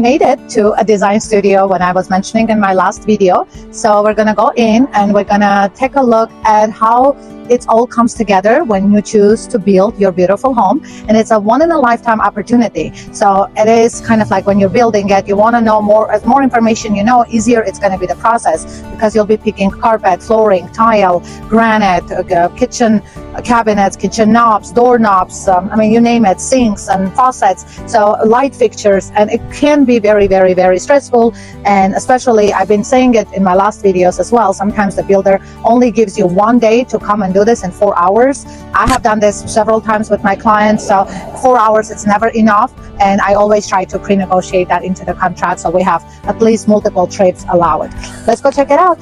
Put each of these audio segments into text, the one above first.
made it to a design studio when I was mentioning in my last video. So we're gonna go in and we're gonna take a look at how it all comes together when you choose to build your beautiful home. And it's a one-in-a-lifetime opportunity. So it is kind of like when you're building it, you want to know more. As more information you know, easier it's going to be the process, because you'll be picking carpet, flooring, tile, granite, kitchen cabinets, kitchen knobs, door knobs, I mean, you name it, sinks and faucets, so light fixtures. And it can be very, very, very stressful. And especially, I've been saying it in my last videos as well, sometimes the builder only gives you one day to come and do this in 4 hours. I have done this several times with my clients, so 4 hours, it's never enough. And I always try to pre-negotiate that into the contract, so we have at least multiple trips allowed. Let's go check it out.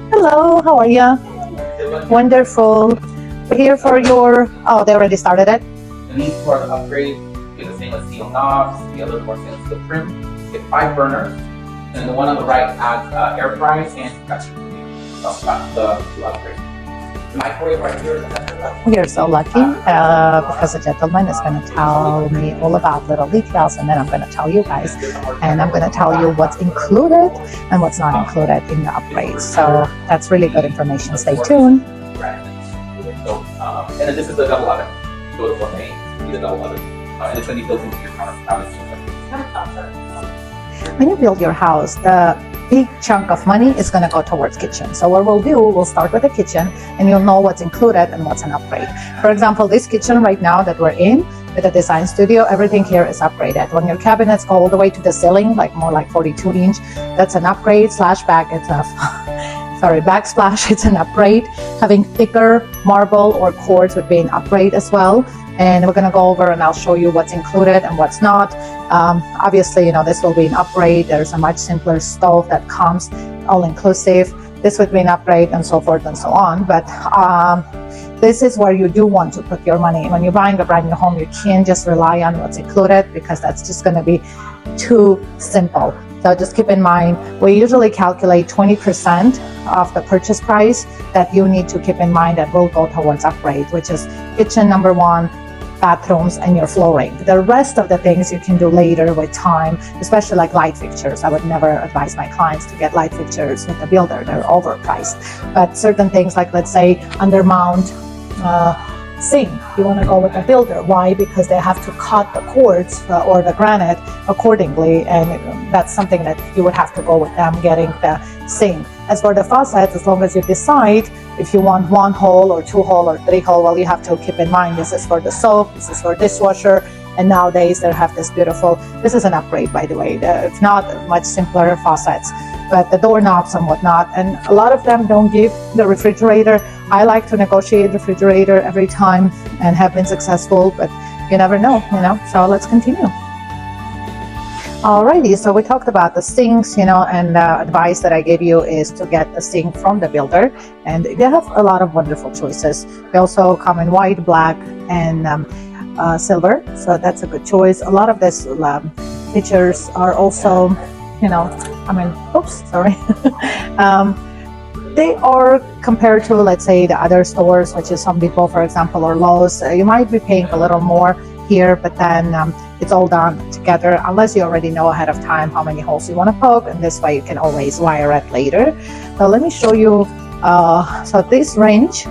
Hello, how are you? Wonderful. We're here for your, oh, they already started it? The need for the upgrade, get the stainless steel knobs, get a little more stainless steel trim, get 5 burners, and the one on the right adds air fries and convection. So that's the upgrade. The microwave right here is the best. We are so lucky because the gentleman is going to tell me all about little details, and then I'm going to tell you guys, and I'm going to tell you what's included and what's not included in the upgrade. So that's really good information. Stay tuned. So, and then this is the double oven. So it's 1A, the double oven. And it's going to be built into your countertop. When you build your house, the big chunk of money is going to go towards kitchen. So what we'll do, we'll start with the kitchen, and you'll know what's included and what's an upgrade. For example, this kitchen right now that we're in with the design studio, everything here is upgraded. When your cabinets go all the way to the ceiling, like more like 42 inch, that's an upgrade. Backsplash, it's an upgrade. Having thicker marble or quartz would be an upgrade as well. And we're going to go over and I'll show you what's included and what's not. Obviously, you know, this will be an upgrade. There's a much simpler stove that comes all inclusive. This would be an upgrade, and so forth and so on. But this is where you do want to put your money. When you're buying a brand new home, you can't just rely on what's included, because that's just going to be too simple. So just keep in mind, we usually calculate 20% of the purchase price that you need to keep in mind that will go towards upgrade, which is kitchen number 1, bathrooms, and your flooring. The rest of the things you can do later with time, especially like light fixtures. I would never advise my clients to get light fixtures with the builder. They're overpriced. But certain things like, let's say, undermount sink, you want to go with the builder. Why? Because they have to cut the quartz or the granite accordingly, and that's something that you would have to go with them getting the sink. As for the faucets, as long as you decide if you want 1 hole or 2 hole or 3 hole, well, you have to keep in mind this is for the soap, this is for dishwasher, and nowadays they have this beautiful, this is an upgrade, by the way, it's not much simpler faucets, but the doorknobs and whatnot. And a lot of them don't give the refrigerator. I like to negotiate refrigerator every time and have been successful, but you never know, you know. So let's continue. Alrighty, so we talked about the sinks, you know, and the advice that I gave you is to get the sink from the builder, and they have a lot of wonderful choices. They also come in white, black, and silver, so that's a good choice. A lot of these features are also, you know, I mean, oops, sorry. They are compared to, let's say, the other stores, which is Home Depot, for example, or Lowe's. You might be paying a little more here, but then it's all done together, unless you already know ahead of time how many holes you want to poke, and this way you can always wire it later. So let me show you. So this range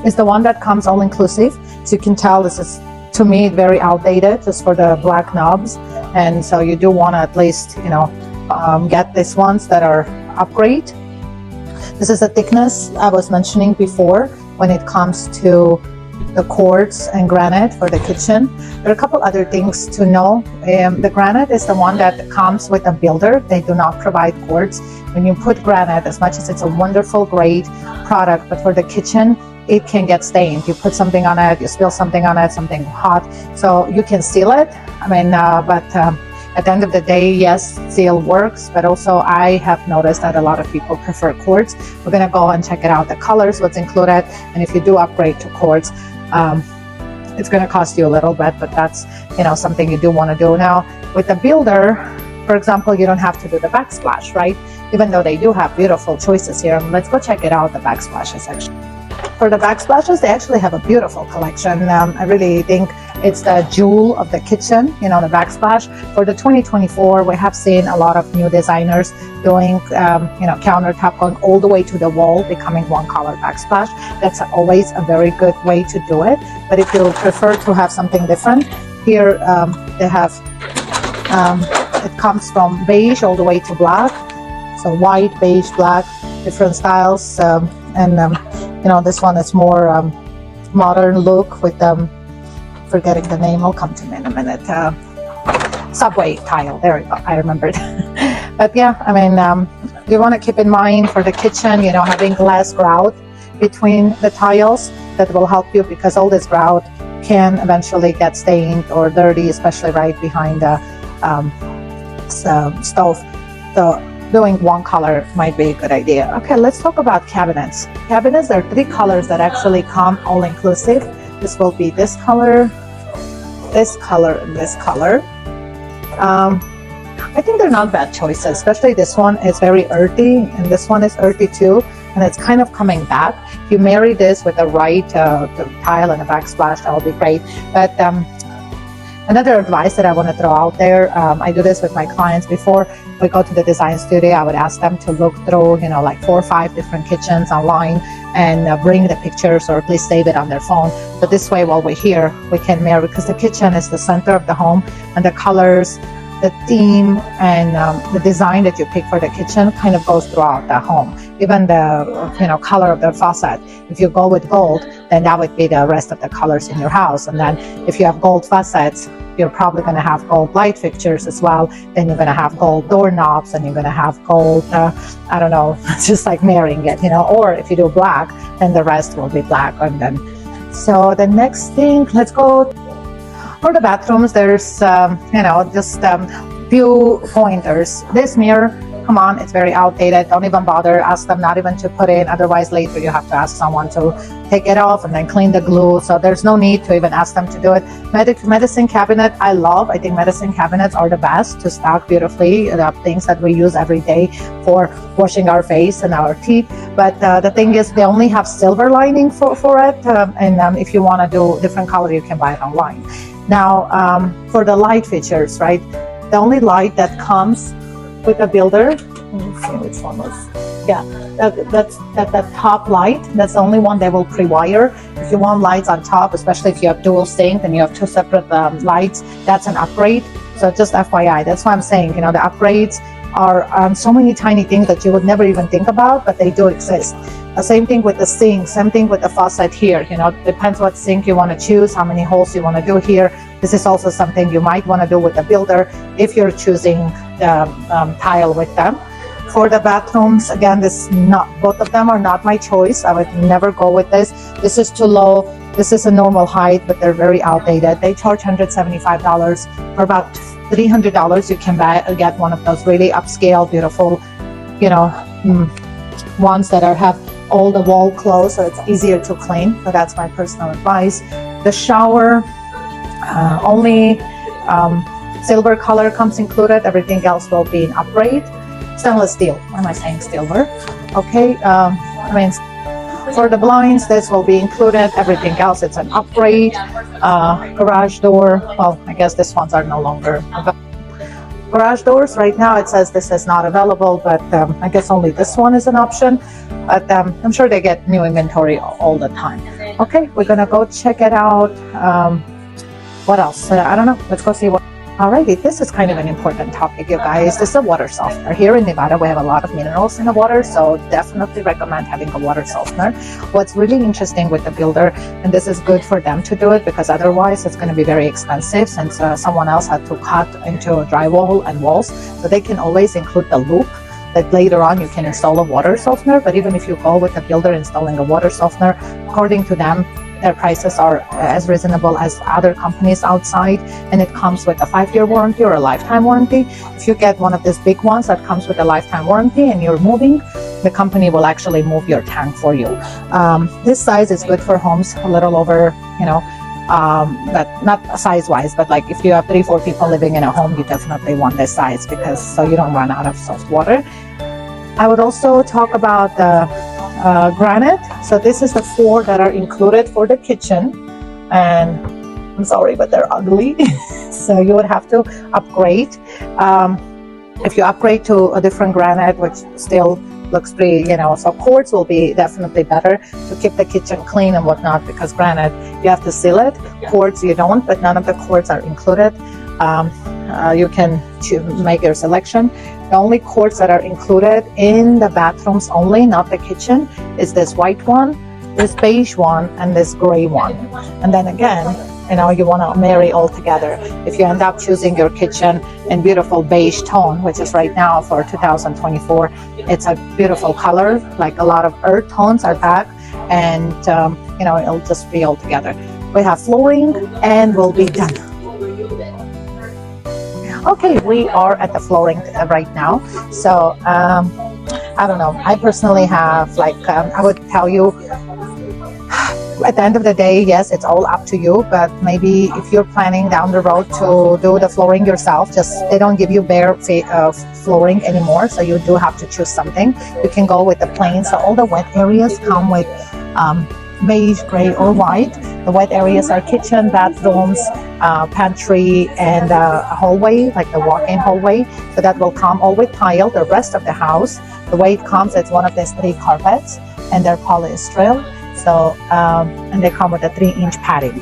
is the one that comes all inclusive. So you can tell this is, to me, very outdated just for the black knobs, and so you do want to at least, you know, get these ones that are upgrade. This is the thickness I was mentioning before when it comes to the quartz and granite for the kitchen. There are a couple other things to know. The granite is the one that comes with a builder. They do not provide quartz. When you put granite, as much as it's a wonderful, great product, but for the kitchen, it can get stained. You put something on it, you spill something on it, something hot, so you can seal it. I mean, but at the end of the day, yes, seal works, but also I have noticed that a lot of people prefer quartz. We're gonna go and check it out, the colors, what's included, and if you do upgrade to quartz, it's gonna cost you a little bit, but that's, you know, something you do wanna do. Now, with the builder, for example, you don't have to do the backsplash, right? Even though they do have beautiful choices here. Let's go check it out, the backsplash section. For the backsplashes, they actually have a beautiful collection. I really think it's the jewel of the kitchen, you know, the backsplash. For the 2024, we have seen a lot of new designers doing, you know, countertop going all the way to the wall, becoming one color backsplash. That's always a very good way to do it. But if you prefer to have something different, here they have, it comes from beige all the way to black. So white, beige, black, different styles. You know, this one is more modern look with forgetting the name, will come to me in a minute. Subway tile, there we go, I remembered. But yeah, I mean, you want to keep in mind for the kitchen, you know, having less grout between the tiles, that will help you, because all this grout can eventually get stained or dirty, especially right behind the stove. So doing one color might be a good idea. Okay, let's talk about cabinets. Cabinets, there are 3 colors that actually come all inclusive. This will be this color, and this color. I think they're not bad choices, especially this one is very earthy, and this one is earthy too, and it's kind of coming back. If you marry this with the right the tile and a backsplash, that will be great. But another advice that I want to throw out there, I do this with my clients before we go to the design studio. I would ask them to look through, you know, like 4 or 5 different kitchens online and bring the pictures, or at least save it on their phone. But this way, while we're here, we can marry, because the kitchen is the center of the home, and the colors, the theme, and the design that you pick for the kitchen kind of goes throughout the home. Even the, you know, color of the faucet. If you go with gold, then that would be the rest of the colors in your house. And then if you have gold faucets, you're probably going to have gold light fixtures as well. Then you're going to have gold doorknobs, and you're going to have gold, I don't know, just like marrying it, you know. Or if you do black, then the rest will be black. And then, so the next thing, let's go for the bathrooms. There's, you know, just few pointers. This mirror, come on, it's very outdated. Don't even bother. Ask them not even to put in. Otherwise, later you have to ask someone to take it off and then clean the glue. So there's no need to even ask them to do it. Medicine cabinet, I love. I think medicine cabinets are the best to stock beautifully the things that we use every day for washing our face and our teeth. But the thing is, they only have silver lining for it. And if you want to do different color, you can buy it online. Now, for the light features, right? The only light that comes with a builder, let me see which one was, yeah, that's that top light. That's the only one they will pre-wire. If you want lights on top, especially if you have dual sink and you have 2 separate lights, that's an upgrade. So just FYI, that's why I'm saying, you know, the upgrades are so many tiny things that you would never even think about, but they do exist. Same thing with the sink, same thing with the faucet here. You know, depends what sink you want to choose, how many holes you want to do here. This is also something you might want to do with the builder if you're choosing the tile with them. For the bathrooms, again, both of them are not my choice. I would never go with this. This is too low. This is a normal height, but they're very outdated. They charge $175. For about $300, you can get one of those really upscale, beautiful, you know, ones that have all the wall closed, so it's easier to clean. So that's my personal advice. The shower, only silver color comes included. Everything else will be an upgrade. Stainless steel. Why am I saying silver? Okay. I mean, for the blinds, this will be included. Everything else, it's an upgrade. Garage door. Well, I guess these ones are no longer available. Garage doors, right now it says this is not available, but I guess only this one is an option. But I'm sure they get new inventory all the time. Okay, we're gonna go check it out. What else? I don't know. Let's go see what. Alrighty, this is kind of an important topic, you guys. This is a water softener. Here in Nevada, we have a lot of minerals in the water, so definitely recommend having a water softener. What's really interesting with the builder, and this is good for them to do it, because otherwise it's going to be very expensive, since someone else had to cut into drywall and walls. So they can always include the loop that later on you can install a water softener. But even if you go with a builder installing a water softener, according to them, their prices are as reasonable as other companies outside, and it comes with a 5-year warranty or a lifetime warranty. If you get one of these big ones that comes with a lifetime warranty and you're moving, the company will actually move your tank for you. This size is good for homes a little over, you know, but not size-wise, but like if you have 3-4 people living in a home, you definitely want this size, because so you don't run out of soft water. I would also talk about the granite. So this is the 4 that are included for the kitchen, and I'm sorry, but they're ugly. So you would have to upgrade. If you upgrade to a different granite, which still looks pretty, so quartz will be definitely better to keep the kitchen clean and whatnot, because granite, you have to seal it. Quartz, you don't, but none of the quartz are included. You can make your selection. The only quartz that are included in the bathrooms only, not the kitchen, is this white one, this beige one, and this gray one. And then again, you want to marry all together. If you end up choosing your kitchen in beautiful beige tone, which is right now for 2024, it's a beautiful color, like a lot of earth tones are back, and it'll just be all together. We have flooring and we'll be done. Okay, we are at the flooring right now. So I don't know, I personally have I would tell you, at the end of the day, yes, it's all up to you, but maybe if you're planning down the road to do the flooring yourself, they don't give you bare flooring anymore, so you do have to choose something. You can go with the plain. So all the wet areas come with beige, gray, or white. The wet areas are kitchen, bathrooms, pantry, and a hallway, like the walk-in hallway. So that will come all with tile. The rest of the house, the way it comes, it's one of these 3 carpets, and they're polyester. So, and they come with a 3-inch padding.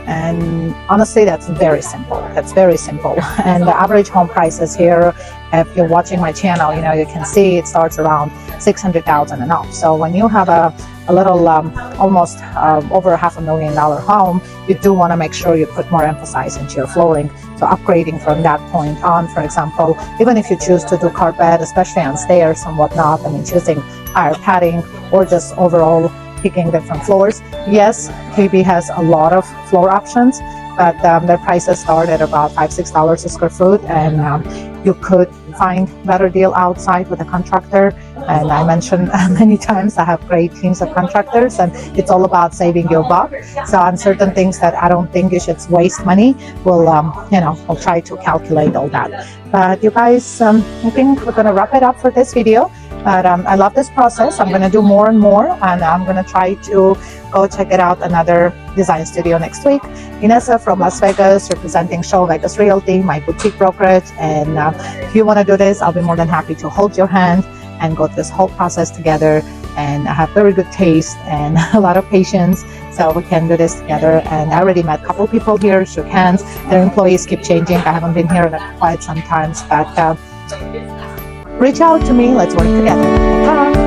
And honestly, that's very simple. That's very simple. And the average home prices here, if you're watching my channel, you can see it starts around $600,000 and up. So when you have a little, almost over $500,000 home, you do want to make sure you put more emphasis into your flooring. So upgrading from that point on, for example, even if you choose to do carpet, especially on stairs and whatnot, choosing higher padding or just overall picking different floors. Yes, KB has a lot of floor options, but their prices start at about $5-6 a square foot, and you could find better deal outside with a contractor. And I mentioned many times I have great teams of contractors, and it's all about saving your buck. So on certain things that I don't think you should waste money, we'll try to calculate all that. But you guys, I think we're going to wrap it up for this video. But I love this process. I'm going to do more and more, and I'm going to try to go check it out another design studio next week. iNessa from Las Vegas, representing ShowVegasRealty, my boutique brokerage. And if you want to do this, I'll be more than happy to hold your hand and go through this whole process together. And I have very good taste and a lot of patience, so we can do this together. And I already met a couple people here, shook hands. Their employees keep changing. I haven't been here in quite some time, but reach out to me. Let's work together. Bye.